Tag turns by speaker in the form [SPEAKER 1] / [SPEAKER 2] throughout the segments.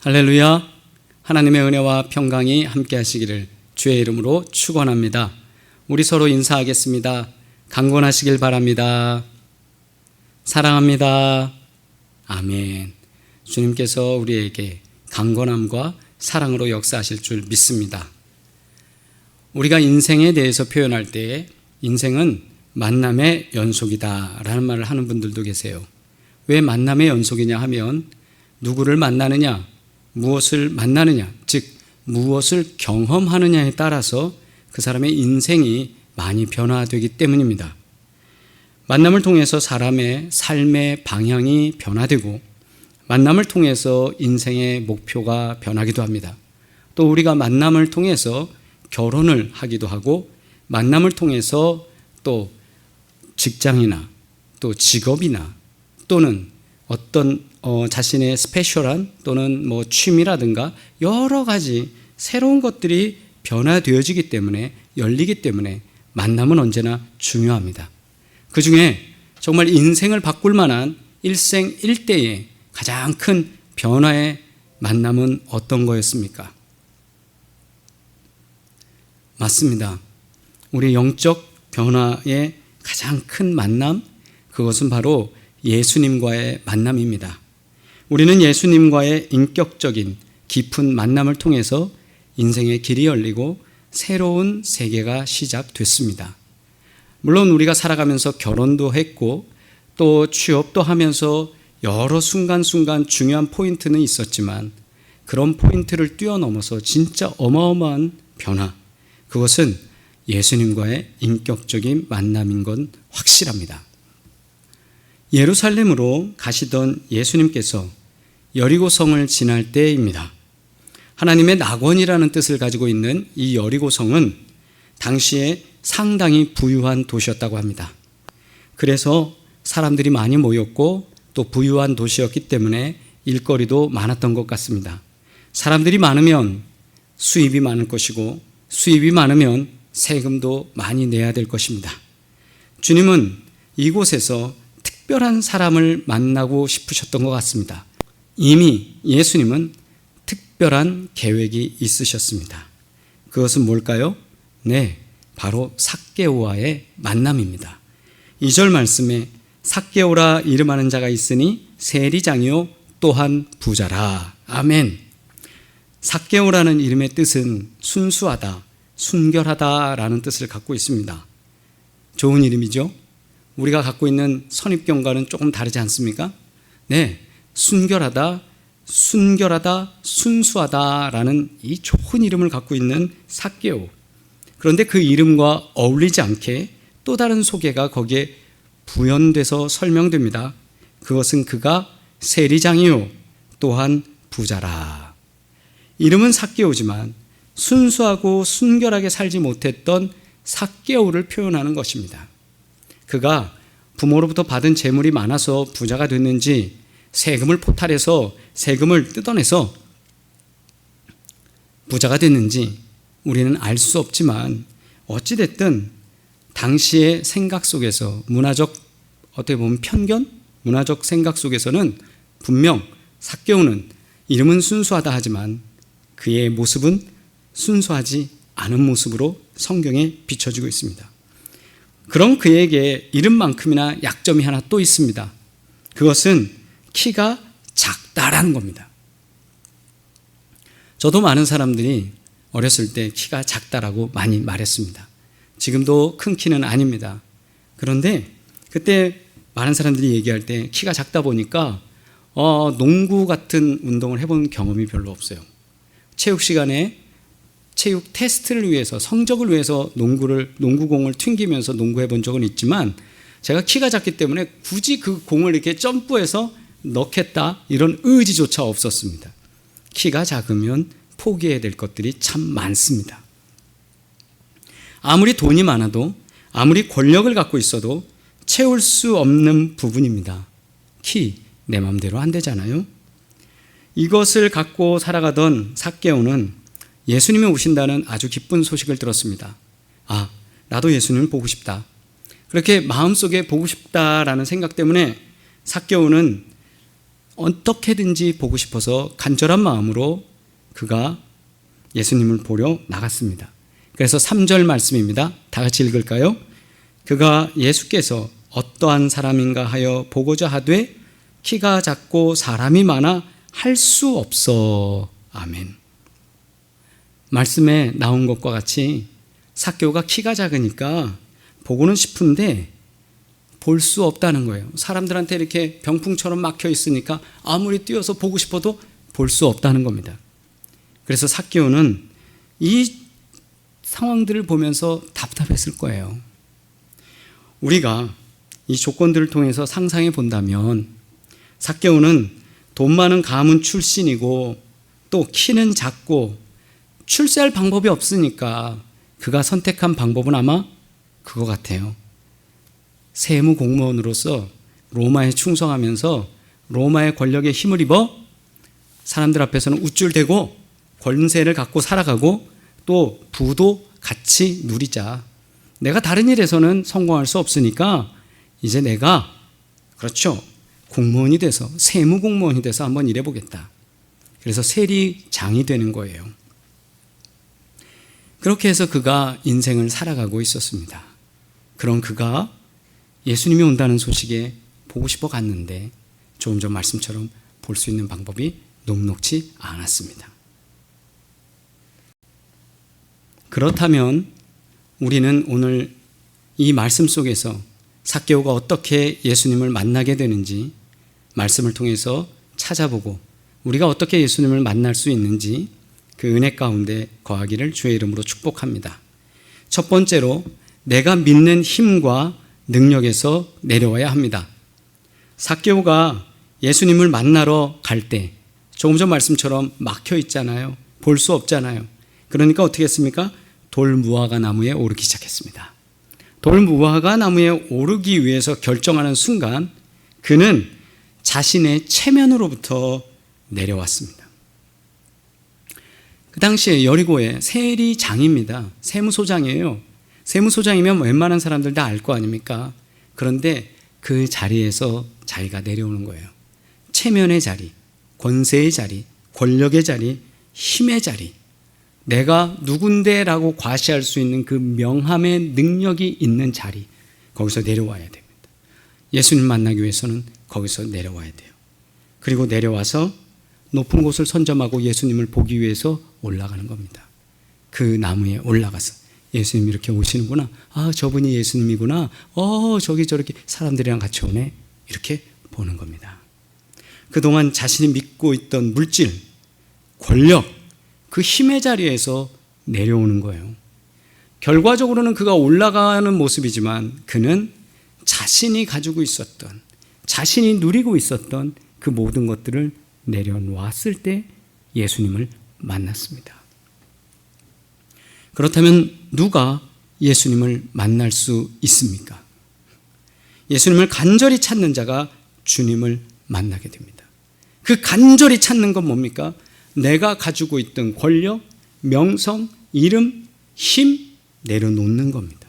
[SPEAKER 1] 할렐루야. 하나님의 은혜와 평강이 함께 하시기를 주의 이름으로 축원합니다. 우리 서로 인사하겠습니다. 강건하시길 바랍니다. 사랑합니다. 아멘. 주님께서 우리에게 강건함과 사랑으로 역사하실 줄 믿습니다. 우리가 인생에 대해서 표현할 때 인생은 만남의 연속이다 라는 말을 하는 분들도 계세요. 왜 만남의 연속이냐 하면 누구를 만나느냐, 무엇을 만나느냐, 즉 무엇을 경험하느냐에 따라서 그 사람의 인생이 많이 변화되기 때문입니다. 만남을 통해서 사람의 삶의 방향이 변화되고 만남을 통해서 인생의 목표가 변하기도 합니다. 또 우리가 만남을 통해서 결혼을 하기도 하고 만남을 통해서 또 직장이나 또 직업이나 또는 어떤 자신의 스페셜한 또는 취미라든가 여러 가지 새로운 것들이 변화되어지기 때문에 열리기 때문에 만남은 언제나 중요합니다. 그 중에 정말 인생을 바꿀 만한 일생일대의 가장 큰 변화의 만남은 어떤 거였습니까? 맞습니다. 우리 영적 변화의 가장 큰 만남, 그것은 바로 예수님과의 만남입니다. 우리는 예수님과의 인격적인 깊은 만남을 통해서 인생의 길이 열리고 새로운 세계가 시작됐습니다. 물론 우리가 살아가면서 결혼도 했고 또 취업도 하면서 여러 순간순간 중요한 포인트는 있었지만 그런 포인트를 뛰어넘어서 진짜 어마어마한 변화, 그것은 예수님과의 인격적인 만남인 건 확실합니다. 예루살렘으로 가시던 예수님께서 여리고성을 지날 때입니다. 하나님의 낙원이라는 뜻을 가지고 있는 이 여리고성은 당시에 상당히 부유한 도시였다고 합니다. 그래서 사람들이 많이 모였고 또 부유한 도시였기 때문에 일거리도 많았던 것 같습니다. 사람들이 많으면 수입이 많을 것이고 수입이 많으면 세금도 많이 내야 될 것입니다. 주님은 이곳에서 특별한 사람을 만나고 싶으셨던 것 같습니다. 이미 예수님은 특별한 계획이 있으셨습니다. 그것은 뭘까요? 네, 바로 삭개오와의 만남입니다. 2절 말씀에 삭개오라 이름하는 자가 있으니 세리장이요 또한 부자라. 아멘. 삭개오라는 이름의 뜻은 순수하다, 순결하다라는 뜻을 갖고 있습니다. 좋은 이름이죠? 우리가 갖고 있는 선입견과는 조금 다르지 않습니까? 네, 순결하다, 순수하다라는 이 좋은 이름을 갖고 있는 삭개오. 그런데 그 이름과 어울리지 않게 또 다른 소개가 거기에 부연돼서 설명됩니다. 그것은 그가 세리장이요 또한 부자라. 이름은 삭개오지만 순수하고 순결하게 살지 못했던 삭개오를 표현하는 것입니다. 그가 부모로부터 받은 재물이 많아서 부자가 됐는지 세금을 포탈해서 세금을 뜯어내서 부자가 됐는지 우리는 알 수 없지만 어찌됐든 당시의 생각 속에서 어떻게 보면 편견? 문화적 생각 속에서는 분명 삭개오는 이름은 순수하다 하지만 그의 모습은 순수하지 않은 모습으로 성경에 비춰지고 있습니다. 그럼 그에게 이름만큼이나 약점이 하나 또 있습니다. 그것은 키가 작다라는 겁니다. 저도 많은 사람들이 어렸을 때 키가 작다라고 많이 말했습니다. 지금도 큰 키는 아닙니다. 그런데 그때 많은 사람들이 얘기할 때 키가 작다 보니까 농구 같은 운동을 해본 경험이 별로 없어요. 체육 시간에 체육 테스트를 위해서 성적을 위해서 농구공을 튕기면서 농구해 본 적은 있지만 제가 키가 작기 때문에 굳이 그 공을 이렇게 점프해서 넣겠다 이런 의지조차 없었습니다. 키가 작으면 포기해야 될 것들이 참 많습니다. 아무리 돈이 많아도 아무리 권력을 갖고 있어도 채울 수 없는 부분입니다. 키, 내 마음대로 안 되잖아요. 이것을 갖고 살아가던 삭개오는 예수님이 오신다는 아주 기쁜 소식을 들었습니다. 아, 나도 예수님을 보고 싶다. 그렇게 마음속에 보고 싶다라는 생각 때문에 삭개오는 어떻게든지 보고 싶어서 간절한 마음으로 그가 예수님을 보러 나갔습니다. 그래서 3절 말씀입니다. 다 같이 읽을까요? 그가 예수께서 어떠한 사람인가 하여 보고자 하되 키가 작고 사람이 많아 할 수 없어. 아멘. 말씀에 나온 것과 같이 삭개오가 키가 작으니까 보고는 싶은데 볼 수 없다는 거예요. 사람들한테 이렇게 병풍처럼 막혀 있으니까 아무리 뛰어서 보고 싶어도 볼 수 없다는 겁니다. 그래서 삭개오는 이 상황들을 보면서 답답했을 거예요. 우리가 이 조건들을 통해서 상상해 본다면 삭개오는 돈 많은 가문 출신이고 또 키는 작고 출세할 방법이 없으니까 그가 선택한 방법은 아마 그거 같아요. 세무 공무원으로서 로마에 충성하면서 로마의 권력에 힘을 입어 사람들 앞에서는 우쭐대고 권세를 갖고 살아가고 또 부도 같이 누리자. 내가 다른 일에서는 성공할 수 없으니까 이제 내가 그렇죠. 공무원이 돼서 세무 공무원이 돼서 한번 일해보겠다. 그래서 세리장이 되는 거예요. 그렇게 해서 그가 인생을 살아가고 있었습니다. 그런 그가 예수님이 온다는 소식에 보고 싶어 갔는데 조금 전 말씀처럼 볼 수 있는 방법이 녹록지 않았습니다. 그렇다면 우리는 오늘 이 말씀 속에서 삭개오가 어떻게 예수님을 만나게 되는지 말씀을 통해서 찾아보고 우리가 어떻게 예수님을 만날 수 있는지 그 은혜 가운데 거하기를 주의 이름으로 축복합니다. 첫 번째로 내가 믿는 힘과 능력에서 내려와야 합니다. 삭개오가 예수님을 만나러 갈 때 조금 전 말씀처럼 막혀 있잖아요. 볼 수 없잖아요. 그러니까 어떻게 했습니까? 돌무화과 나무에 오르기 시작했습니다. 돌무화과 나무에 오르기 위해서 결정하는 순간 그는 자신의 체면으로부터 내려왔습니다. 그 당시에 여리고에 세리장입니다. 세무소장이에요. 세무소장이면 웬만한 사람들 다 알 거 아닙니까? 그런데 그 자리에서 자기가 내려오는 거예요. 체면의 자리, 권세의 자리, 권력의 자리, 힘의 자리, 내가 누군데라고 과시할 수 있는 그 명함의 능력이 있는 자리, 거기서 내려와야 됩니다. 예수님 만나기 위해서는 거기서 내려와야 돼요. 그리고 내려와서 높은 곳을 선점하고 예수님을 보기 위해서 올라가는 겁니다. 그 나무에 올라가서 예수님이 이렇게 오시는구나. 아, 저분이 예수님이구나. 저기 저렇게 사람들이랑 같이 오네. 이렇게 보는 겁니다. 그동안 자신이 믿고 있던 물질, 권력, 그 힘의 자리에서 내려오는 거예요. 결과적으로는 그가 올라가는 모습이지만 그는 자신이 가지고 있었던, 자신이 누리고 있었던 그 모든 것들을 내려놓았을 때 예수님을 만났습니다. 그렇다면 누가 예수님을 만날 수 있습니까? 예수님을 간절히 찾는 자가 주님을 만나게 됩니다. 그 간절히 찾는 건 뭡니까? 내가 가지고 있던 권력, 명성, 이름, 힘 내려놓는 겁니다.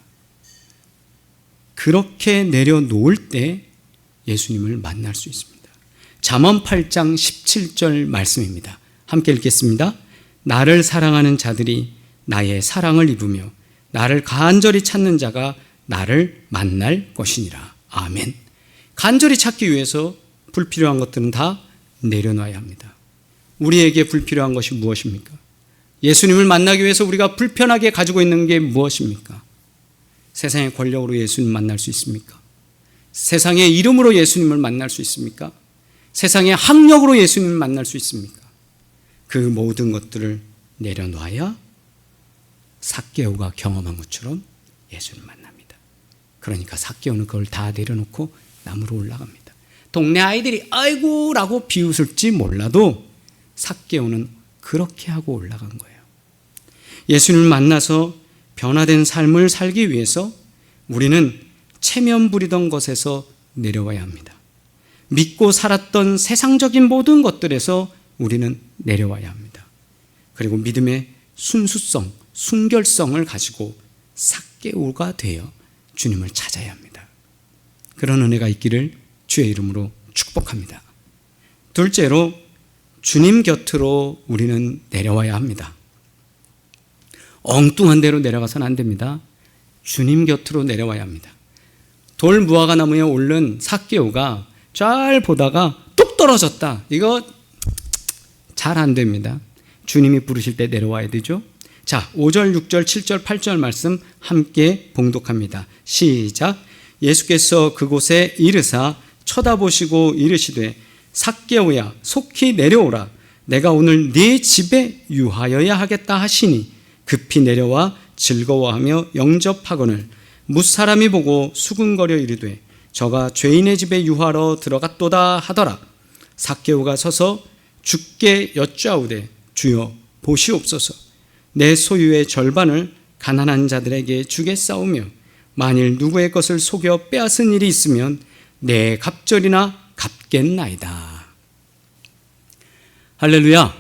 [SPEAKER 1] 그렇게 내려놓을 때 예수님을 만날 수 있습니다. 잠언 8장 17절 말씀입니다. 함께 읽겠습니다. 나를 사랑하는 자들이 나의 사랑을 입으며 나를 간절히 찾는 자가 나를 만날 것이니라. 아멘. 간절히 찾기 위해서 불필요한 것들은 다 내려놔야 합니다. 우리에게 불필요한 것이 무엇입니까? 예수님을 만나기 위해서 우리가 불편하게 가지고 있는 게 무엇입니까? 세상의 권력으로 예수님 만날 수 있습니까? 세상의 이름으로 예수님을 만날 수 있습니까? 세상의 학력으로 예수님을 만날 수 있습니까? 그 모든 것들을 내려놔야 삭개오가 경험한 것처럼 예수님을 만납니다. 그러니까 삭개오는 그걸 다 내려놓고 나무로 올라갑니다. 동네 아이들이 아이고 라고 비웃을지 몰라도 삭개오는 그렇게 하고 올라간 거예요. 예수님을 만나서 변화된 삶을 살기 위해서 우리는 체면 부리던 것에서 내려와야 합니다. 믿고 살았던 세상적인 모든 것들에서 우리는 내려와야 합니다. 그리고 믿음의 순수성, 순결성을 가지고 삭개오가 되어 주님을 찾아야 합니다. 그런 은혜가 있기를 주의 이름으로 축복합니다. 둘째로 주님 곁으로 우리는 내려와야 합니다. 엉뚱한 데로 내려가서는 안 됩니다. 주님 곁으로 내려와야 합니다. 돌 무화과 나무에 오른 삭개오가 잘 보다가 뚝 떨어졌다. 이거 잘 안 됩니다. 주님이 부르실 때 내려와야 되죠. 자, 5절, 6절, 7절, 8절 말씀 함께 봉독합니다. 시작. 예수께서 그곳에 이르사 쳐다보시고 이르시되 삭개오야 속히 내려오라. 내가 오늘 네 집에 유하여야 하겠다 하시니 급히 내려와 즐거워하며 영접하거늘 무사람이 보고 수군거려 이르되 저가 죄인의 집에 유하러 들어갔도다 하더라. 삭개오가 서서 주께 여짜오되 주여 보시옵소서. 내 소유의 절반을 가난한 자들에게 주겠사오며 만일 누구의 것을 속여 빼앗은 일이 있으면 내 갑절이나 갚겠나이다. 할렐루야.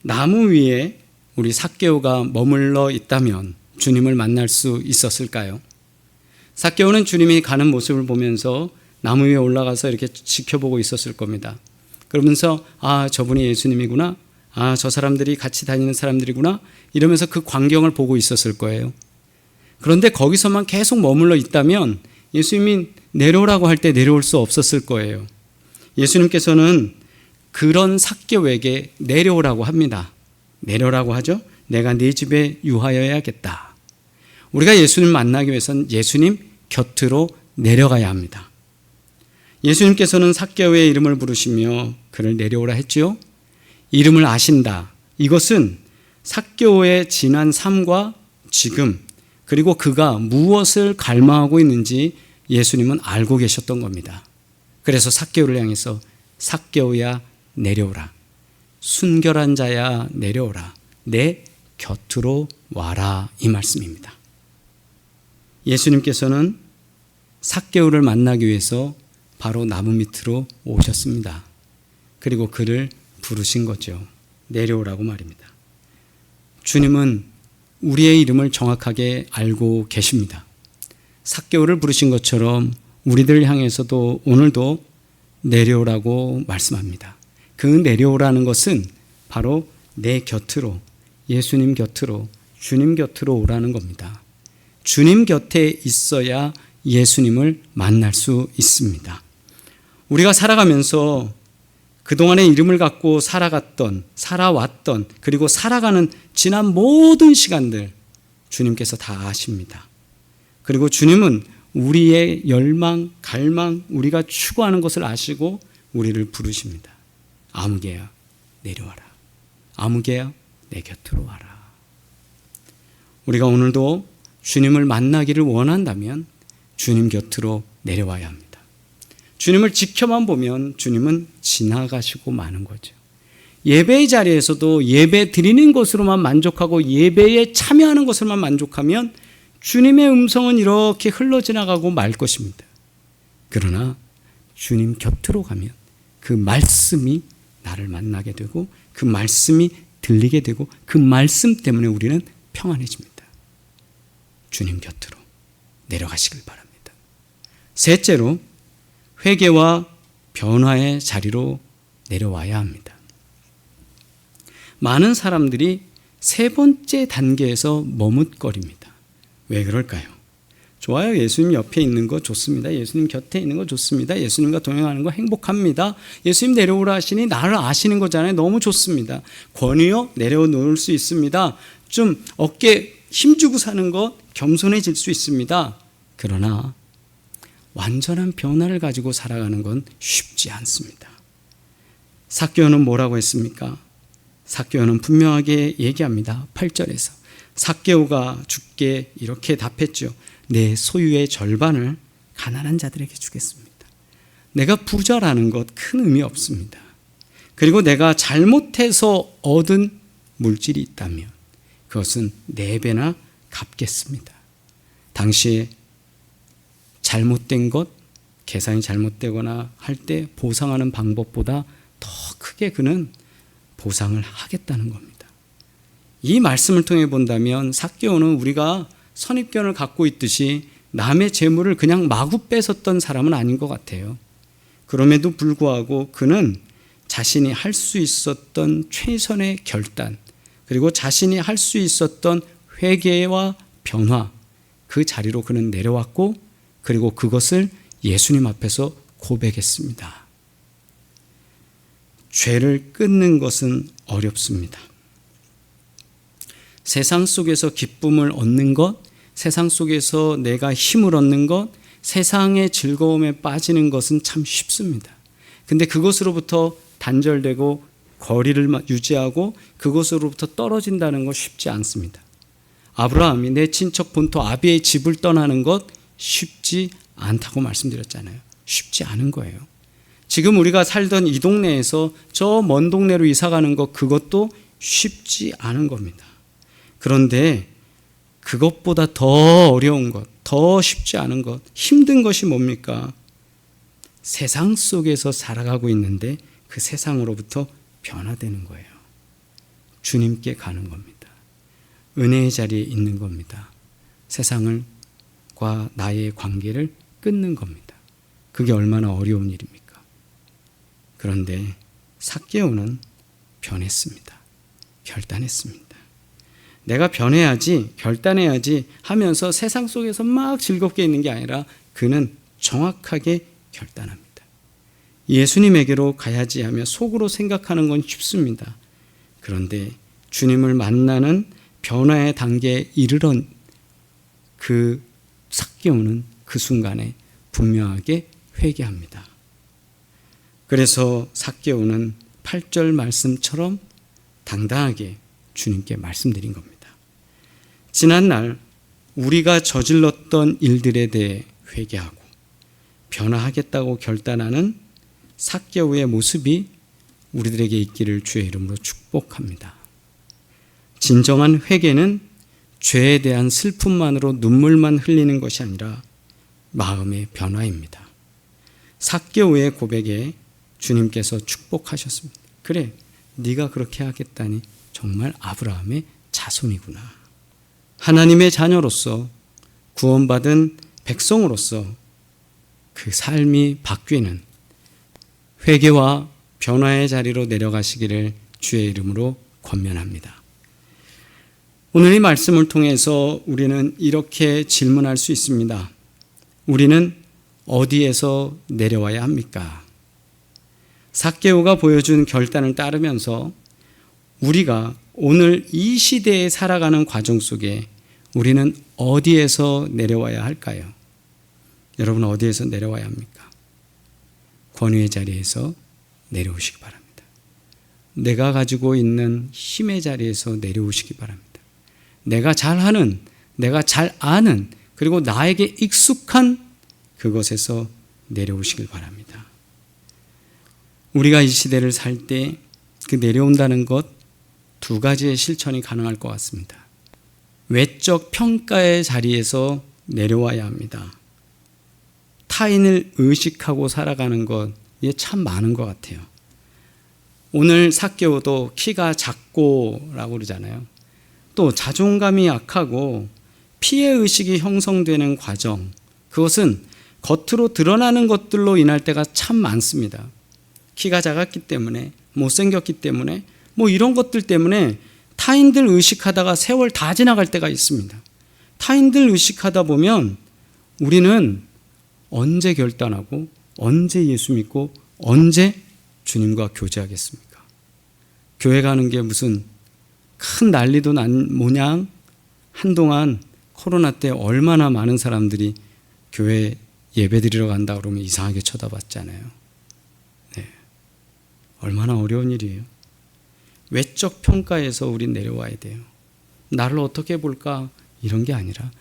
[SPEAKER 1] 나무 위에 우리 삭개오가 머물러 있다면 주님을 만날 수 있었을까요? 삭개오는 주님이 가는 모습을 보면서 나무 위에 올라가서 이렇게 지켜보고 있었을 겁니다. 그러면서 저분이 예수님이구나. 저 사람들이 같이 다니는 사람들이구나. 이러면서 그 광경을 보고 있었을 거예요. 그런데 거기서만 계속 머물러 있다면 예수님이 내려오라고 할 때 내려올 수 없었을 거예요. 예수님께서는 그런 삭개오에게 내려오라고 합니다. 내려오라고 하죠. 내가 네 집에 유하여야겠다. 우리가 예수님 만나기 위해서는 예수님 곁으로 내려가야 합니다. 예수님께서는 삭개오의 이름을 부르시며 그를 내려오라 했지요. 이름을 아신다. 이것은 삭개오의 지난 삶과 지금 그리고 그가 무엇을 갈망하고 있는지 예수님은 알고 계셨던 겁니다. 그래서 삭개오를 향해서 삭개오야 내려오라. 순결한 자야 내려오라. 내 곁으로 와라. 이 말씀입니다. 예수님께서는 삭개오를 만나기 위해서 바로 나무 밑으로 오셨습니다. 그리고 그를 부르신 거죠. 내려오라고 말입니다. 주님은 우리의 이름을 정확하게 알고 계십니다. 삭개오를 부르신 것처럼 우리들 향해서도 오늘도 내려오라고 말씀합니다. 그 내려오라는 것은 바로 내 곁으로, 예수님 곁으로, 주님 곁으로 오라는 겁니다. 주님 곁에 있어야 예수님을 만날 수 있습니다. 우리가 살아가면서 그동안의 이름을 갖고 살아왔던, 그리고 살아가는 지난 모든 시간들 주님께서 다 아십니다. 그리고 주님은 우리의 열망, 갈망, 우리가 추구하는 것을 아시고 우리를 부르십니다. 아무개야 내려와라. 아무개야 내 곁으로 와라. 우리가 오늘도 주님을 만나기를 원한다면 주님 곁으로 내려와야 합니다. 주님을 지켜만 보면 주님은 지나가시고 마는 거죠. 예배의 자리에서도 예배 드리는 것으로만 만족하고 예배에 참여하는 것으로만 만족하면 주님의 음성은 이렇게 흘러 지나가고 말 것입니다. 그러나 주님 곁으로 가면 그 말씀이 나를 만나게 되고 그 말씀이 들리게 되고 그 말씀 때문에 우리는 평안해집니다. 주님 곁으로 내려가시길 바랍니다. 셋째로 회개와 변화의 자리로 내려와야 합니다. 많은 사람들이 세 번째 단계에서 머뭇거립니다. 왜 그럴까요? 좋아요. 예수님 옆에 있는 거 좋습니다. 예수님 곁에 있는 거 좋습니다. 예수님과 동행하는 거 행복합니다. 예수님 내려오라 하시니 나를 아시는 거잖아요. 너무 좋습니다. 권위요? 내려놓을 수 있습니다. 좀 어깨 힘주고 사는 것 겸손해질 수 있습니다. 그러나 완전한 변화를 가지고 살아가는 건 쉽지 않습니다. 삭개오는 뭐라고 했습니까? 삭개오는 분명하게 얘기합니다. 8절에서 삭개오가 주께 이렇게 답했죠. 내 소유의 절반을 가난한 자들에게 주겠습니다. 내가 부자라는 것 큰 의미 없습니다. 그리고 내가 잘못해서 얻은 물질이 있다면 그것은 4배나 갚겠습니다. 당시에 잘못된 것, 계산이 잘못되거나 할 때 보상하는 방법보다 더 크게 그는 보상을 하겠다는 겁니다. 이 말씀을 통해 본다면 삭개오는 우리가 선입견을 갖고 있듯이 남의 재물을 그냥 마구 뺏었던 사람은 아닌 것 같아요. 그럼에도 불구하고 그는 자신이 할 수 있었던 최선의 결단, 그리고 자신이 할 수 있었던 회개와 변화, 그 자리로 그는 내려왔고, 그리고 그것을 예수님 앞에서 고백했습니다. 죄를 끊는 것은 어렵습니다. 세상 속에서 기쁨을 얻는 것, 세상 속에서 내가 힘을 얻는 것, 세상의 즐거움에 빠지는 것은 참 쉽습니다. 근데 그것으로부터 단절되고 거리를 유지하고 그것으로부터 떨어진다는 것 쉽지 않습니다. 아브라함이 내 친척 본토 아비의 집을 떠나는 것 쉽지 않다고 말씀드렸잖아요. 쉽지 않은 거예요. 지금 우리가 살던 이 동네에서 저 먼 동네로 이사 가는 것, 그것도 쉽지 않은 겁니다. 그런데 그것보다 더 어려운 것, 더 쉽지 않은 것, 힘든 것이 뭡니까? 세상 속에서 살아가고 있는데 그 세상으로부터 변화되는 거예요. 주님께 가는 겁니다. 은혜의 자리에 있는 겁니다. 세상과 나의 관계를 끊는 겁니다. 그게 얼마나 어려운 일입니까? 그런데 삭개오는 변했습니다. 결단했습니다. 내가 변해야지, 결단해야지 하면서 세상 속에서 막 즐겁게 있는 게 아니라 그는 정확하게 결단합니다. 예수님에게로 가야지 하며 속으로 생각하는 건 쉽습니다. 그런데 주님을 만나는 변화의 단계에 이르던 그 삭개오는 그 순간에 분명하게 회개합니다. 그래서 삭개오는 8절 말씀처럼 당당하게 주님께 말씀드린 겁니다. 지난날 우리가 저질렀던 일들에 대해 회개하고 변화하겠다고 결단하는 삭개오의 모습이 우리들에게 있기를 주의 이름으로 축복합니다. 진정한 회개는 죄에 대한 슬픔만으로 눈물만 흘리는 것이 아니라 마음의 변화입니다. 삭개오의 고백에 주님께서 축복하셨습니다. 그래, 네가 그렇게 하겠다니 정말 아브라함의 자손이구나. 하나님의 자녀로서 구원받은 백성으로서 그 삶이 바뀌는 회개와 변화의 자리로 내려가시기를 주의 이름으로 권면합니다. 오늘 이 말씀을 통해서 우리는 이렇게 질문할 수 있습니다. 우리는 어디에서 내려와야 합니까? 삭개오가 보여준 결단을 따르면서 우리가 오늘 이 시대에 살아가는 과정 속에 우리는 어디에서 내려와야 할까요? 여러분, 어디에서 내려와야 합니까? 권위의 자리에서 내려오시기 바랍니다. 내가 가지고 있는 힘의 자리에서 내려오시기 바랍니다. 내가 잘하는, 내가 잘 아는, 그리고 나에게 익숙한 그것에서 내려오시길 바랍니다. 우리가 이 시대를 살 때 그 내려온다는 것 두 가지의 실천이 가능할 것 같습니다. 외적 평가의 자리에서 내려와야 합니다. 타인을 의식하고 살아가는 것, 이게 참 많은 것 같아요. 오늘 삭개오도 키가 작고라고 그러잖아요. 또 자존감이 약하고 피해의식이 형성되는 과정, 그것은 겉으로 드러나는 것들로 인할 때가 참 많습니다. 키가 작았기 때문에, 못생겼기 때문에, 이런 것들 때문에 타인들 의식하다가 세월 다 지나갈 때가 있습니다. 타인들 의식하다 보면 우리는 언제 결단하고 언제 예수 믿고 언제 주님과 교제하겠습니까? 교회 가는 게 무슨 큰 난리도 난 모양 한동안 코로나 때 얼마나 많은 사람들이 교회 예배드리러 간다 그러면 이상하게 쳐다봤잖아요. 네. 얼마나 어려운 일이에요. 외적 평가에서 우린 내려와야 돼요. 나를 어떻게 볼까? 이런 게 아니라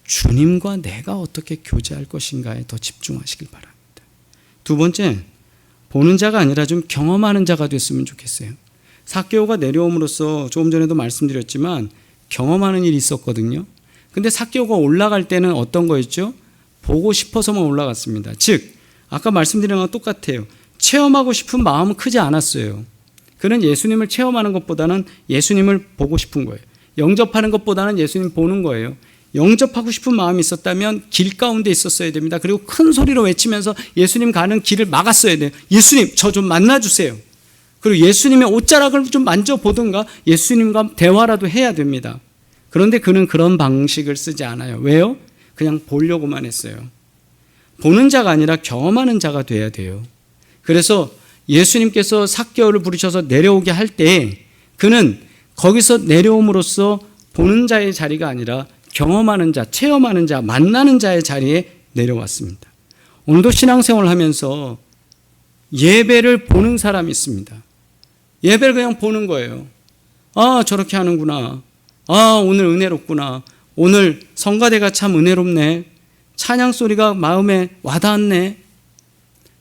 [SPEAKER 1] 주님과 내가 어떻게 교제할 것인가에 더 집중하시길 바랍니다. 두 번째, 보는 자가 아니라 좀 경험하는 자가 됐으면 좋겠어요. 삭개오가 내려옴으로써 조금 전에도 말씀드렸지만 경험하는 일이 있었거든요. 근데 삭개오가 올라갈 때는 어떤 거였죠? 보고 싶어서만 올라갔습니다. 즉, 아까 말씀드린 거랑 똑같아요. 체험하고 싶은 마음은 크지 않았어요. 그는 예수님을 체험하는 것보다는 예수님을 보고 싶은 거예요. 영접하는 것보다는 예수님 보는 거예요. 영접하고 싶은 마음이 있었다면 길 가운데 있었어야 됩니다. 그리고 큰 소리로 외치면서 예수님 가는 길을 막았어야 돼요. 예수님, 저 좀 만나주세요. 그리고 예수님의 옷자락을 좀 만져보든가 예수님과 대화라도 해야 됩니다. 그런데 그는 그런 방식을 쓰지 않아요. 왜요? 그냥 보려고만 했어요. 보는 자가 아니라 경험하는 자가 돼야 돼요. 그래서 예수님께서 삭개오를 부르셔서 내려오게 할 때 그는 거기서 내려옴으로써 보는 자의 자리가 아니라 경험하는 자, 체험하는 자, 만나는 자의 자리에 내려왔습니다. 오늘도 신앙생활을 하면서 예배를 보는 사람이 있습니다. 예배를 그냥 보는 거예요. 아, 저렇게 하는구나. 아, 오늘 은혜롭구나. 오늘 성가대가 참 은혜롭네. 찬양 소리가 마음에 와닿네.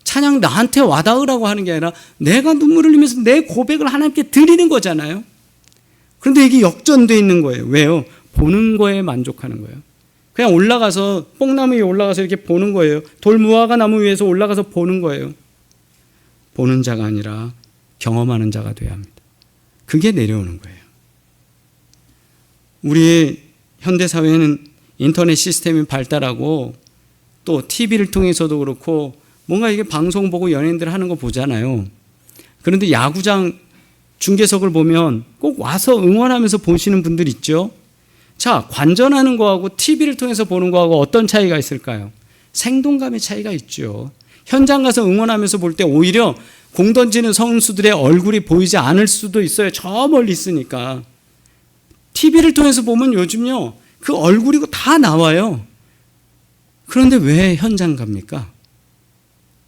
[SPEAKER 1] 찬양 나한테 와닿으라고 하는 게 아니라 내가 눈물을 흘리면서 내 고백을 하나님께 드리는 거잖아요. 그런데 이게 역전되어 있는 거예요. 왜요? 보는 거에 만족하는 거예요. 그냥 올라가서 뽕나무 위에 올라가서 이렇게 보는 거예요. 돌무화과 나무 위에서 올라가서 보는 거예요. 보는 자가 아니라 경험하는 자가 돼야 합니다. 그게 내려오는 거예요. 우리 현대사회는 인터넷 시스템이 발달하고 또 TV를 통해서도 그렇고 뭔가 이게 방송 보고 연예인들 하는 거 보잖아요. 그런데 야구장 중계석을 보면 꼭 와서 응원하면서 보시는 분들 있죠. 자, 관전하는 거하고 TV를 통해서 보는 거하고 어떤 차이가 있을까요? 생동감의 차이가 있죠. 현장 가서 응원하면서 볼 때 오히려 공 던지는 선수들의 얼굴이 보이지 않을 수도 있어요. 저 멀리 있으니까. TV를 통해서 보면 요즘요, 그 얼굴이고 다 나와요. 그런데 왜 현장 갑니까?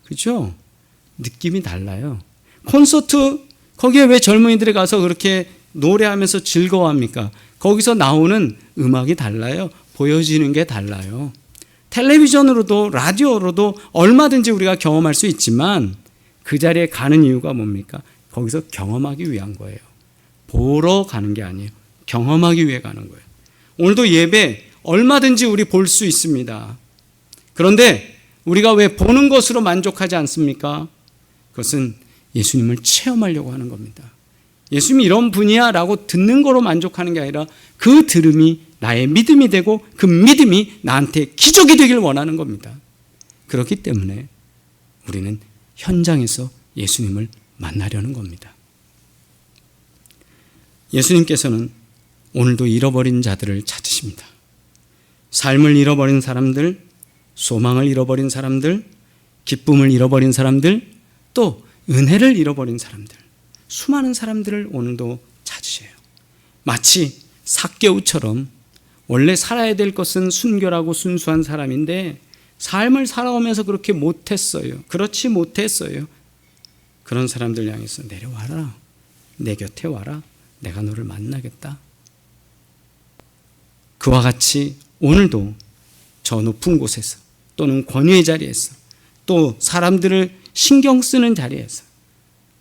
[SPEAKER 1] 그렇죠? 느낌이 달라요. 콘서트, 거기에 왜 젊은이들이 가서 그렇게 노래하면서 즐거워합니까? 거기서 나오는 음악이 달라요. 보여지는 게 달라요. 텔레비전으로도 라디오로도 얼마든지 우리가 경험할 수 있지만 그 자리에 가는 이유가 뭡니까? 거기서 경험하기 위한 거예요. 보러 가는 게 아니에요. 경험하기 위해 가는 거예요. 오늘도 예배 얼마든지 우리 볼 수 있습니다. 그런데 우리가 왜 보는 것으로 만족하지 않습니까? 그것은 예수님을 체험하려고 하는 겁니다. 예수님이 이런 분이야 라고 듣는 거로 만족하는 게 아니라 그 들음이 나의 믿음이 되고 그 믿음이 나한테 기적이 되길 원하는 겁니다. 그렇기 때문에 우리는 현장에서 예수님을 만나려는 겁니다. 예수님께서는 오늘도 잃어버린 자들을 찾으십니다. 삶을 잃어버린 사람들, 소망을 잃어버린 사람들, 기쁨을 잃어버린 사람들, 또 은혜를 잃어버린 사람들, 수많은 사람들을 오늘도 찾으셔요. 마치 삭개오처럼 원래 살아야 될 것은 순결하고 순수한 사람인데 삶을 살아오면서 그렇게 못했어요. 그렇지 못했어요. 그런 사람들 향해서 내려와라. 내 곁에 와라. 내가 너를 만나겠다. 그와 같이 오늘도 저 높은 곳에서 또는 권위의 자리에서 또 사람들을 신경 쓰는 자리에서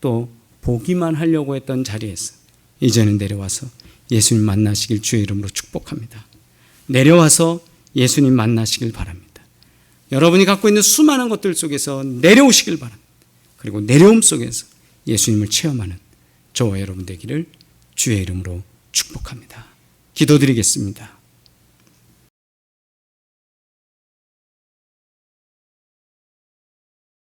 [SPEAKER 1] 또 보기만 하려고 했던 자리에서 이제는 내려와서 예수님 만나시길 주의 이름으로 축복합니다. 내려와서 예수님 만나시길 바랍니다. 여러분이 갖고 있는 수많은 것들 속에서 내려오시길 바랍니다. 그리고 내려옴 속에서 예수님을 체험하는 저와 여러분 되기를 주의 이름으로 축복합니다. 기도드리겠습니다.